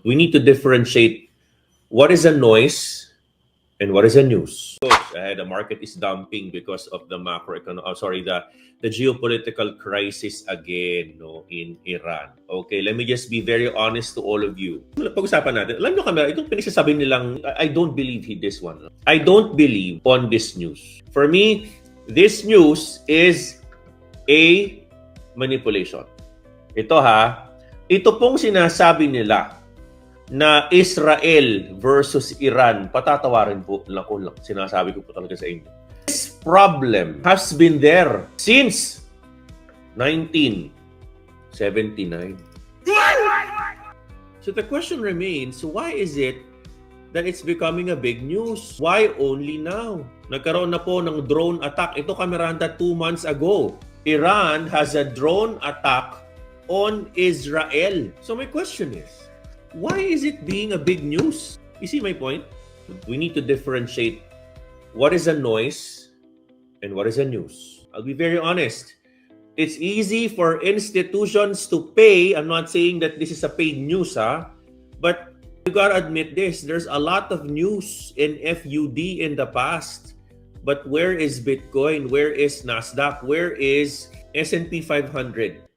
We need to differentiate what is a noise and what is a news. The market is dumping because of the the geopolitical crisis again, in Iran. Okay, let me just be very honest to all of you. Pag-usapan natin. Alam nyo kami, itong pinagsasabi nilang, I don't believe this one. I don't believe on this news. For me, this news is a manipulation. Ito pong sinasabi nila na Israel versus Iran, patatawarin po lang ko lang. Sinasabi ko po talaga sa inyo. This problem has been there since 1979. So the question remains, why is it that it's becoming a big news? Why only now? Nagkaroon na po ng drone attack. Ito, Kamiranda, 2 months ago. Iran has a drone attack on Israel. So my question is, why is it being a big news? You see my point? We need to differentiate what is a noise and what is a news. I'll be very honest. It's easy for institutions to pay. I'm not saying that this is a paid news, but you gotta admit this. There's a lot of news in FUD in the past. But where is Bitcoin? Where is Nasdaq? Where is S&P 500?